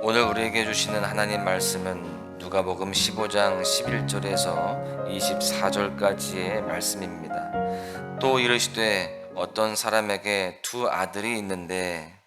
오늘 우리에게 주시는 하나님 말씀은 누가복음 15장 11절에서 24절까지의 말씀입니다. 또 이르시되 어떤 사람에게 두 아들이 있는데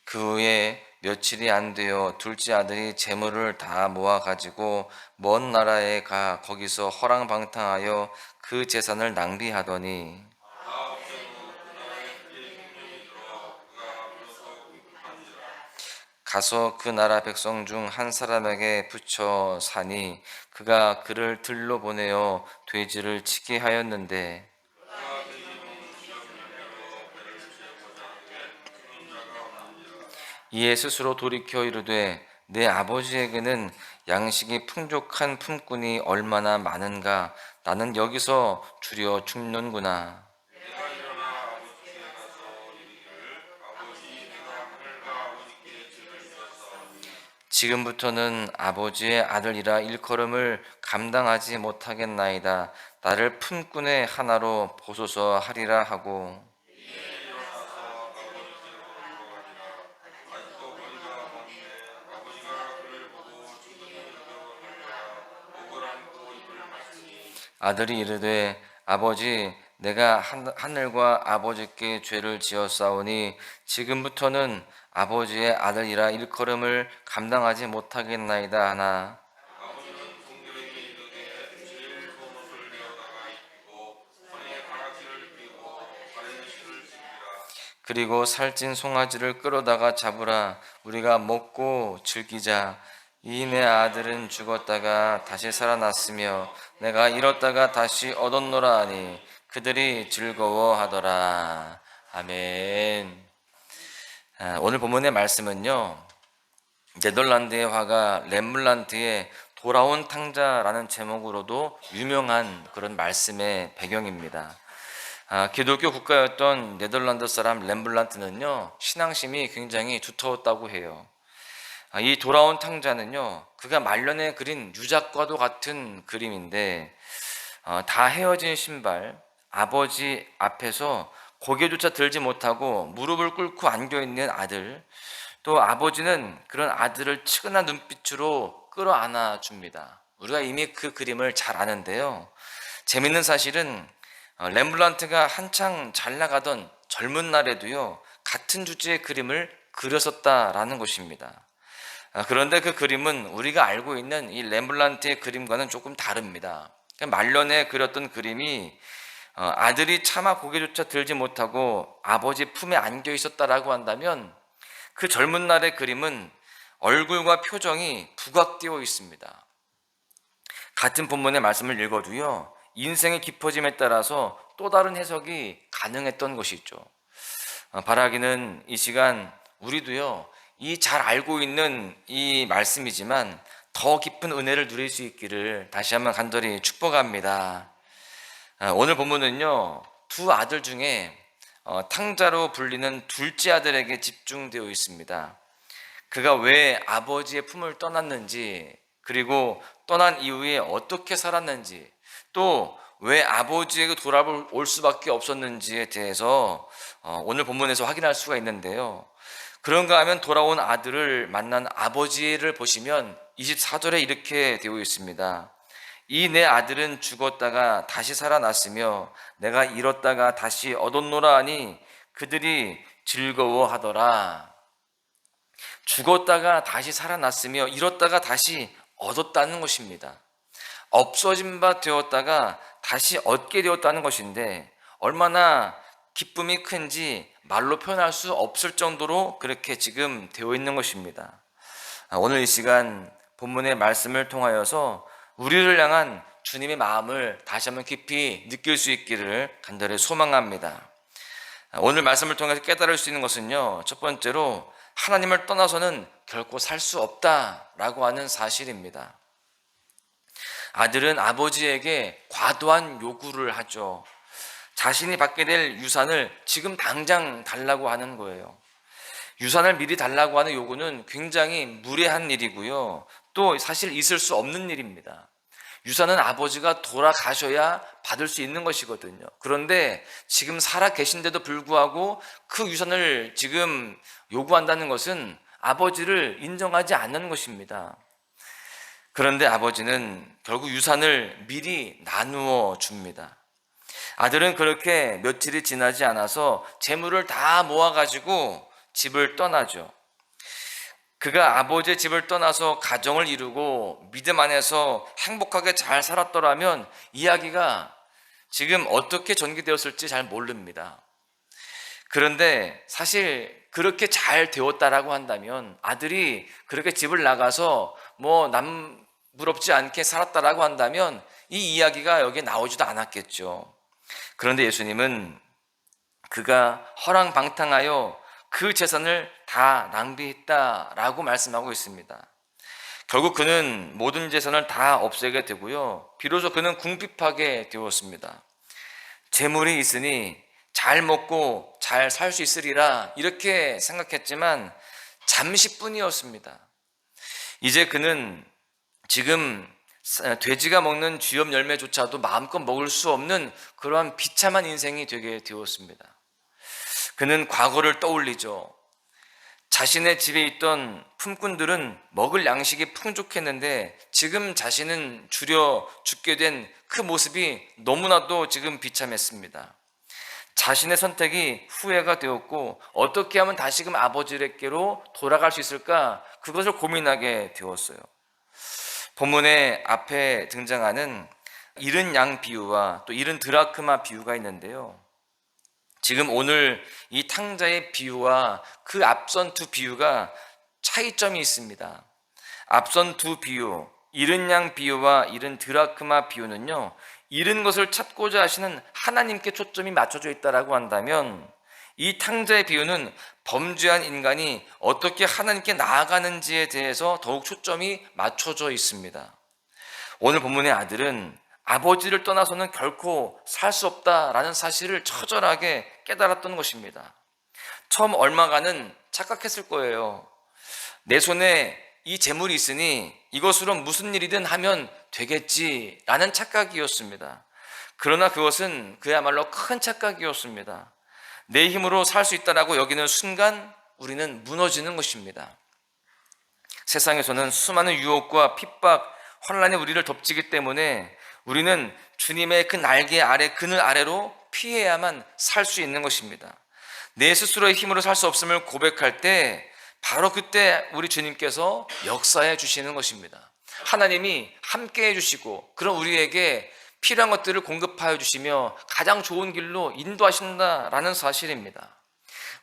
그 후에 며칠이 안 되어 둘째 아들이 재물을 다 모아 가지고 먼 나라에 가 거기서 허랑방탕하여 그 재산을 낭비하더니 가서 그 나라 백성 중 한 사람에게 붙여 사니 그가 그를 들러 보내어 돼지를 치게 하였는데 이에 스스로 돌이켜 이르되 내 아버지에게는 양식이 풍족한 품꾼이 얼마나 많은가. 나는 여기서 주려 죽는구나. 지금부터는 아버지의 아들이라 일컬음을 감당하지 못하겠나이다. 나를 품꾼의 하나로 보소서 하리라 하고 아들이 이르되 아버지 내가 하늘과 아버지께 죄를 지었사오니 지금부터는 아버지의 아들이라 일컬음을 감당하지 못하겠나이다 하나 그리고 살찐 송아지를 끌어다가 잡으라. 우리가 먹고 즐기자. 이 내 아들은 죽었다가 다시 살아났으며 내가 잃었다가 다시 얻었노라 하니 그들이 즐거워하더라. 아멘. 오늘 본문의 말씀은요, 네덜란드의 화가 렘블란트의 돌아온 탕자라는 제목으로도 유명한 그런 말씀의 배경입니다. 기독교 국가였던 네덜란드 사람 렘블란트는요, 신앙심이 굉장히 두터웠다고 해요. 이 돌아온 탕자는요, 그가 말년에 그린 유작과도 같은 그림인데, 다 헤어진 신발, 아버지 앞에서 고개조차 들지 못하고 무릎을 꿇고 안겨있는 아들, 또 아버지는 그런 아들을 측은한 눈빛으로 끌어안아 줍니다. 우리가 이미 그 그림을 잘 아는데요. 재밌는 사실은 렘블란트가 한창 잘 나가던 젊은 날에도요, 같은 주제의 그림을 그렸었다라는 것입니다. 그런데 그 그림은 우리가 알고 있는 이 렘블란트의 그림과는 조금 다릅니다. 말년에 그렸던 그림이 아들이 차마 고개조차 들지 못하고 아버지 품에 안겨 있었다라고 한다면 그 젊은 날의 그림은 얼굴과 표정이 부각되어 있습니다. 같은 본문의 말씀을 읽어도요, 인생의 깊어짐에 따라서 또 다른 해석이 가능했던 것이죠. 바라기는 이 시간 우리도요, 이 잘 알고 있는 이 말씀이지만 더 깊은 은혜를 누릴 수 있기를 다시 한번 간절히 축복합니다. 오늘 본문은요, 두 아들 중에 탕자로 불리는 둘째 아들에게 집중되어 있습니다. 그가 왜 아버지의 품을 떠났는지, 그리고 떠난 이후에 어떻게 살았는지, 또 왜 아버지에게 돌아올 수밖에 없었는지에 대해서 오늘 본문에서 확인할 수가 있는데요. 그런가 하면 돌아온 아들을 만난 아버지를 보시면 24절에 이렇게 되어 있습니다. 이 내 아들은 죽었다가 다시 살아났으며 내가 잃었다가 다시 얻었노라 하니 그들이 즐거워하더라. 죽었다가 다시 살아났으며 잃었다가 다시 얻었다는 것입니다. 없어진 바 되었다가 다시 얻게 되었다는 것인데 얼마나 기쁨이 큰지 말로 표현할 수 없을 정도로 그렇게 지금 되어 있는 것입니다. 오늘 이 시간 본문의 말씀을 통하여서 우리를 향한 주님의 마음을 다시 한번 깊이 느낄 수 있기를 간절히 소망합니다. 오늘 말씀을 통해서 깨달을 수 있는 것은요, 첫 번째로 하나님을 떠나서는 결코 살 수 없다라고 하는 사실입니다. 아들은 아버지에게 과도한 요구를 하죠. 자신이 받게 될 유산을 지금 당장 달라고 하는 거예요. 유산을 미리 달라고 하는 요구는 굉장히 무례한 일이고요. 또 사실 있을 수 없는 일입니다. 유산은 아버지가 돌아가셔야 받을 수 있는 것이거든요. 그런데 지금 살아 계신데도 불구하고 그 유산을 지금 요구한다는 것은 아버지를 인정하지 않는 것입니다. 그런데 아버지는 결국 유산을 미리 나누어 줍니다. 아들은 그렇게 며칠이 지나지 않아서 재물을 다 모아가지고 집을 떠나죠. 그가 아버지의 집을 떠나서 가정을 이루고 믿음 안에서 행복하게 잘 살았더라면 이야기가 지금 어떻게 전개되었을지 잘 모릅니다. 그런데 사실 그렇게 잘 되었다라고 한다면, 아들이 그렇게 집을 나가서 뭐 남부럽지 않게 살았다라고 한다면 이 이야기가 여기에 나오지도 않았겠죠. 그런데 예수님은 그가 허랑방탕하여 그 재산을 다 낭비했다라고 말씀하고 있습니다. 결국 그는 모든 재산을 다 없애게 되고요, 비로소 그는 궁핍하게 되었습니다. 재물이 있으니 잘 먹고 잘 살 수 있으리라 이렇게 생각했지만 잠시뿐이었습니다. 이제 그는 지금 돼지가 먹는 쥐염 열매조차도 마음껏 먹을 수 없는 그러한 비참한 인생이 되게 되었습니다. 그는 과거를 떠올리죠. 자신의 집에 있던 품꾼들은 먹을 양식이 풍족했는데 지금 자신은 줄여 죽게 된 그 모습이 너무나도 지금 비참했습니다. 자신의 선택이 후회가 되었고 어떻게 하면 다시금 아버지에게로 돌아갈 수 있을까, 그것을 고민하게 되었어요. 본문의 앞에 등장하는 잃은 양 비유와 또 잃은 드라크마 비유가 있는데요, 지금 오늘 이 탕자의 비유와 그 앞선 두 비유가 차이점이 있습니다. 앞선 두 비유, 잃은 양 비유와 잃은 드라크마 비유는요, 잃은 것을 찾고자 하시는 하나님께 초점이 맞춰져 있다라고 한다면, 이 탕자의 비유는 범죄한 인간이 어떻게 하나님께 나아가는지에 대해서 더욱 초점이 맞춰져 있습니다. 오늘 본문의 아들은 아버지를 떠나서는 결코 살 수 없다라는 사실을 처절하게 깨달았던 것입니다. 처음 얼마간은 착각했을 거예요. 내 손에 이 재물이 있으니 이것으로 무슨 일이든 하면 되겠지라는 착각이었습니다. 그러나 그것은 그야말로 큰 착각이었습니다. 내 힘으로 살 수 있다라고 여기는 순간 우리는 무너지는 것입니다. 세상에서는 수많은 유혹과 핍박, 환란이 우리를 덮치기 때문에 우리는 주님의 그 날개 아래, 그늘 아래로 피해야만 살 수 있는 것입니다. 내 스스로의 힘으로 살 수 없음을 고백할 때 바로 그때 우리 주님께서 역사해 주시는 것입니다. 하나님이 함께 해주시고 그런 우리에게 필요한 것들을 공급하여 주시며 가장 좋은 길로 인도하신다라는 사실입니다.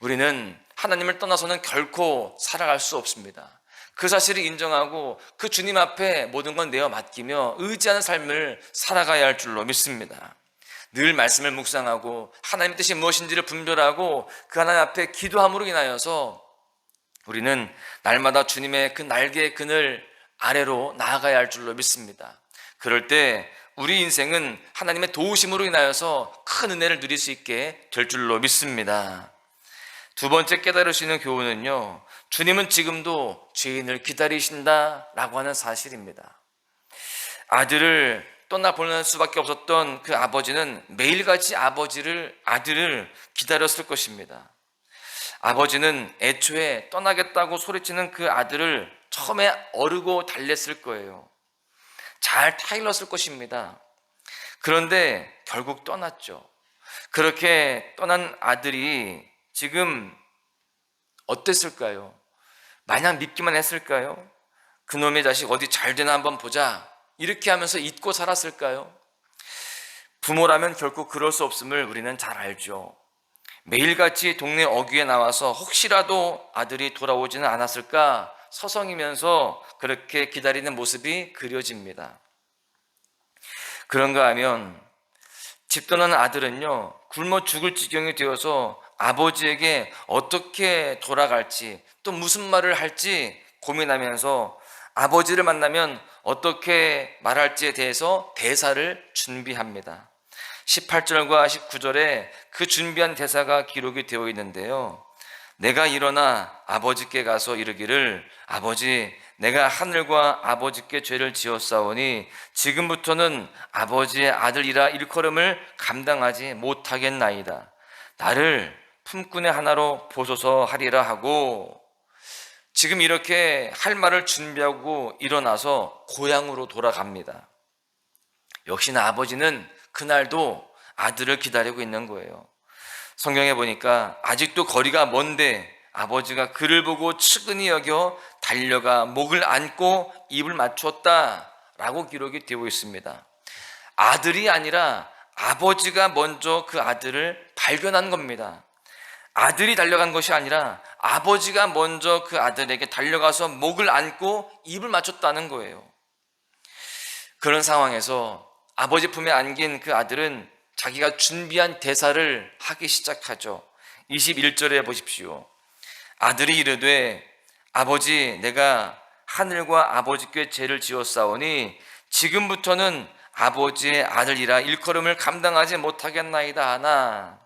우리는 하나님을 떠나서는 결코 살아갈 수 없습니다. 그 사실을 인정하고 그 주님 앞에 모든 건 내어 맡기며 의지하는 삶을 살아가야 할 줄로 믿습니다. 늘 말씀을 묵상하고 하나님의 뜻이 무엇인지를 분별하고 그 하나님 앞에 기도함으로 인하여서 우리는 날마다 주님의 그 날개의 그늘 아래로 나아가야 할 줄로 믿습니다. 그럴 때 우리 인생은 하나님의 도우심으로 인하여서 큰 은혜를 누릴 수 있게 될 줄로 믿습니다. 두 번째 깨달을 수 있는 교훈은요, 주님은 지금도 죄인을 기다리신다라고 하는 사실입니다. 아들을 떠나보낼 수밖에 없었던 그 아버지는 매일같이 아들을 기다렸을 것입니다. 아버지는 애초에 떠나겠다고 소리치는 그 아들을 처음에 어르고 달랬을 거예요. 잘 타일렀을 것입니다. 그런데 결국 떠났죠. 그렇게 떠난 아들이 지금 어땠을까요? 마냥 믿기만 했을까요? 그놈의 자식 어디 잘 되나 한번 보자 이렇게 하면서 잊고 살았을까요? 부모라면 결코 그럴 수 없음을 우리는 잘 알죠. 매일같이 동네 어귀에 나와서 혹시라도 아들이 돌아오지는 않았을까 서성이면서 그렇게 기다리는 모습이 그려집니다. 그런가 하면 집 떠나는 아들은요, 굶어 죽을 지경이 되어서 아버지에게 어떻게 돌아갈지 또 무슨 말을 할지 고민하면서 아버지를 만나면 어떻게 말할지에 대해서 대사를 준비합니다. 18절과 19절에 그 준비한 대사가 기록이 되어 있는데요, 내가 일어나 아버지께 가서 이르기를 아버지 내가 하늘과 아버지께 죄를 지었사오니 지금부터는 아버지의 아들이라 일컬음을 감당하지 못하겠나이다. 나를 품꾼의 하나로 보소서 하리라 하고, 지금 이렇게 할 말을 준비하고 일어나서 고향으로 돌아갑니다. 역시나 아버지는 그날도 아들을 기다리고 있는 거예요. 성경에 보니까 아직도 거리가 먼데 아버지가 그를 보고 측은히 여겨 달려가 목을 안고 입을 맞췄다 라고 기록이 되어 있습니다. 아들이 아니라 아버지가 먼저 그 아들을 발견한 겁니다. 아들이 달려간 것이 아니라 아버지가 먼저 그 아들에게 달려가서 목을 안고 입을 맞췄다는 거예요. 그런 상황에서 아버지 품에 안긴 그 아들은 자기가 준비한 대사를 하기 시작하죠. 21절에 보십시오. 아들이 이르되 아버지 내가 하늘과 아버지께 죄를 지었사오니 지금부터는 아버지의 아들이라 일컬음을 감당하지 못하겠나이다 하나.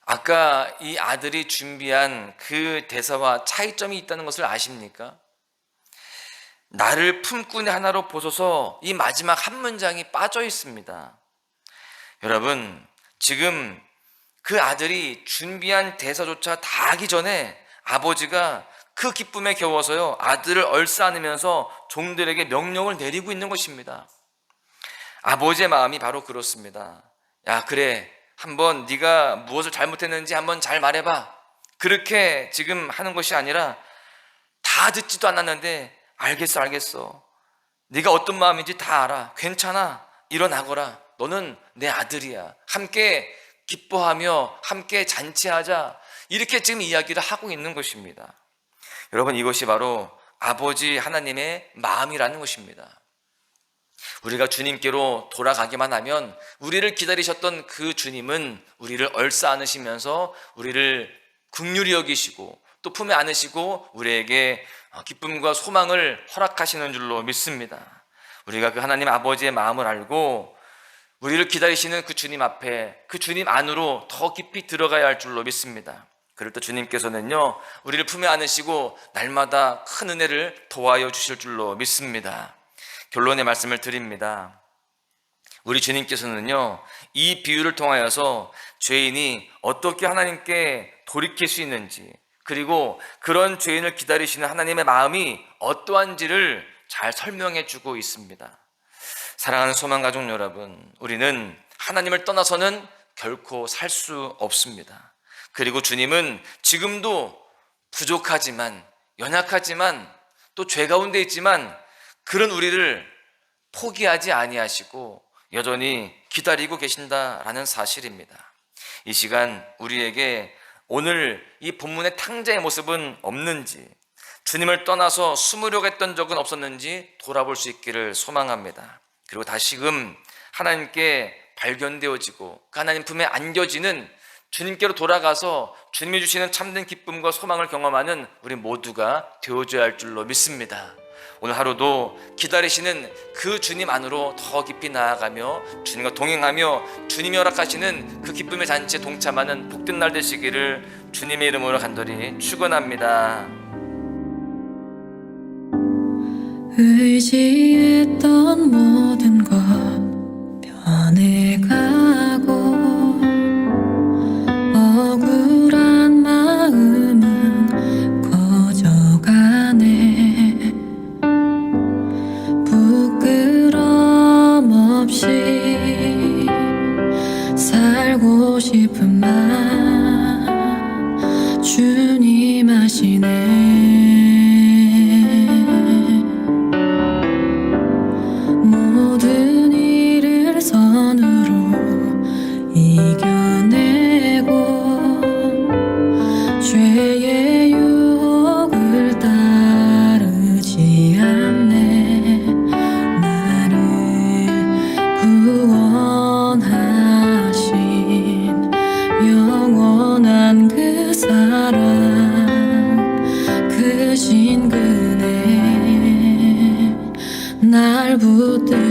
아까 이 아들이 준비한 그 대사와 차이점이 있다는 것을 아십니까? 나를 품꾼의 하나로 보소서, 이 마지막 한 문장이 빠져 있습니다. 여러분, 지금 그 아들이 준비한 대사조차 다 하기 전에 아버지가 그 기쁨에 겨워서요 아들을 얼싸안으면서 종들에게 명령을 내리고 있는 것입니다. 아버지의 마음이 바로 그렇습니다. 야, 그래, 한번 네가 무엇을 잘못했는지 한번 잘 말해봐. 그렇게 지금 하는 것이 아니라 다 듣지도 않았는데 알겠어. 네가 어떤 마음인지 다 알아. 괜찮아. 일어나거라. 너는 내 아들이야. 함께 기뻐하며 함께 잔치하자. 이렇게 지금 이야기를 하고 있는 것입니다. 여러분, 이것이 바로 아버지 하나님의 마음이라는 것입니다. 우리가 주님께로 돌아가기만 하면 우리를 기다리셨던 그 주님은 우리를 얼싸안으시면서 우리를 긍휼히 여기시고 또 품에 안으시고 우리에게 기쁨과 소망을 허락하시는 줄로 믿습니다. 우리가 그 하나님 아버지의 마음을 알고 우리를 기다리시는 그 주님 앞에, 그 주님 안으로 더 깊이 들어가야 할 줄로 믿습니다. 그럴 때 주님께서는요 우리를 품에 안으시고 날마다 큰 은혜를 더하여 주실 줄로 믿습니다. 결론의 말씀을 드립니다. 우리 주님께서는요 이 비유를 통하여서 죄인이 어떻게 하나님께 돌이킬 수 있는지, 그리고 그런 죄인을 기다리시는 하나님의 마음이 어떠한지를 잘 설명해 주고 있습니다. 사랑하는 소망가족 여러분, 우리는 하나님을 떠나서는 결코 살 수 없습니다. 그리고 주님은 지금도 부족하지만, 연약하지만, 또 죄 가운데 있지만 그런 우리를 포기하지 아니하시고 여전히 기다리고 계신다라는 사실입니다. 이 시간 우리에게 오늘 이 본문의 탕자의 모습은 없는지, 주님을 떠나서 숨으려고 했던 적은 없었는지 돌아볼 수 있기를 소망합니다. 그리고 다시금 하나님께 발견되어지고 그 하나님 품에 안겨지는, 주님께로 돌아가서 주님이 주시는 참된 기쁨과 소망을 경험하는 우리 모두가 되어줘야 할 줄로 믿습니다. 오늘 하루도 기다리시는 그 주님 안으로 더 깊이 나아가며 주님과 동행하며 주님이 허락하시는 그 기쁨의 잔치에 동참하는 복된 날 되시기를 주님의 이름으로 간절히 축원합니다. 의지했던 모든 것 변해가고 억울한 마음은 꺼져가네. 부끄럼 없이 살고 싶은 맘 주님 아시네. 모든 일을 선으로 이겨내고 죄의 유혹을 따르지 않네. 나를 구원하신 영원한 그 사랑, 그 신 그네 날 붙들